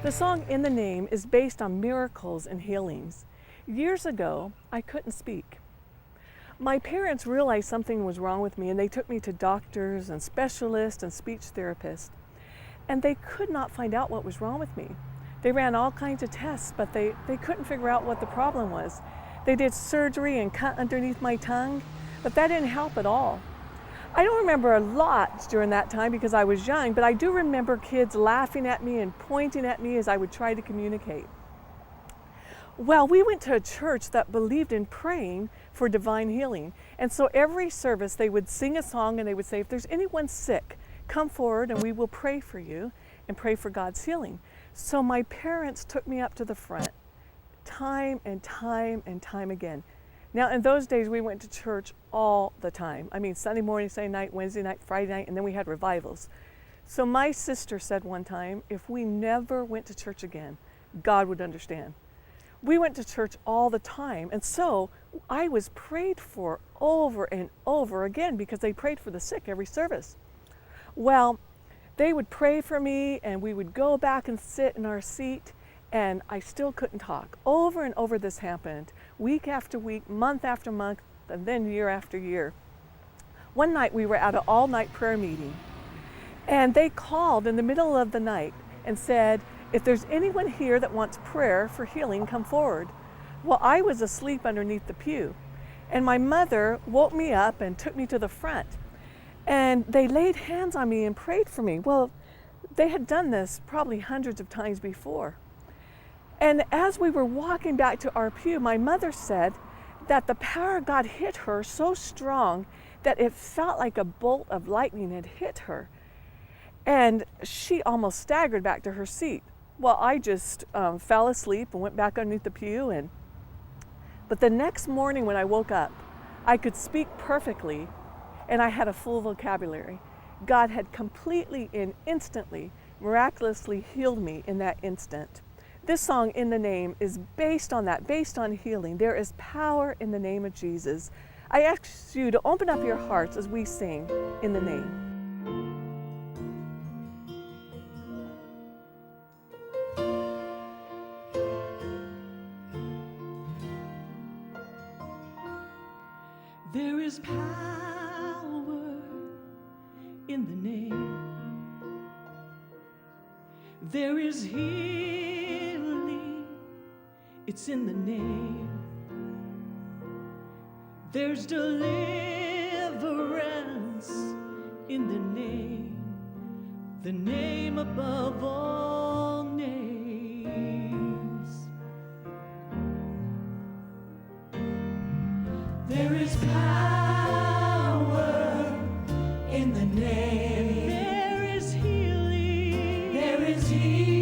The song In the Name is based on miracles and healings. Years ago, I couldn't speak. My parents realized something was wrong with me and they took me to doctors and specialists and speech therapists. And they could not find out what was wrong with me. They ran all kinds of tests, but they couldn't figure out what the problem was. They did surgery and cut underneath my tongue, but that didn't help at all. I don't remember a lot during that time because I was young, but I do remember kids laughing at me and pointing at me as I would try to communicate. Well, we went to a church that believed in praying for divine healing. And so every service they would sing a song and they would say, if there's anyone sick, come forward and we will pray for you and pray for God's healing. So my parents took me up to the front time and time and time again. Now, in those days, we went to church all the time. I mean, Sunday morning, Sunday night, Wednesday night, Friday night, and then we had revivals. So my sister said one time, if we never went to church again, God would understand. We went to church all the time, and so I was prayed for over and over again because they prayed for the sick every service. Well, they would pray for me, and we would go back and sit in our seat, and I still couldn't talk. Over and over this happened, week after week, month after month, and then year after year. One night we were at an all-night prayer meeting, and they called in the middle of the night and said, if there's anyone here that wants prayer for healing, come forward. Well, I was asleep underneath the pew, and my mother woke me up and took me to the front, and they laid hands on me and prayed for me. Well, they had done this probably hundreds of times before. And as we were walking back to our pew, my mother said that the power of God hit her so strong that it felt like a bolt of lightning had hit her. And she almost staggered back to her seat. Well, I just fell asleep and went back underneath the pew. But the next morning when I woke up, I could speak perfectly and I had a full vocabulary. God had completely and instantly, miraculously healed me in that instant. This song, In the Name, is based on that, based on healing. There is power in the name of Jesus. I ask you to open up your hearts as we sing In the Name. There is power in the name. There is healing, it's in the name. There's deliverance in the name above all names. There is power in the name. There is healing. There is healing.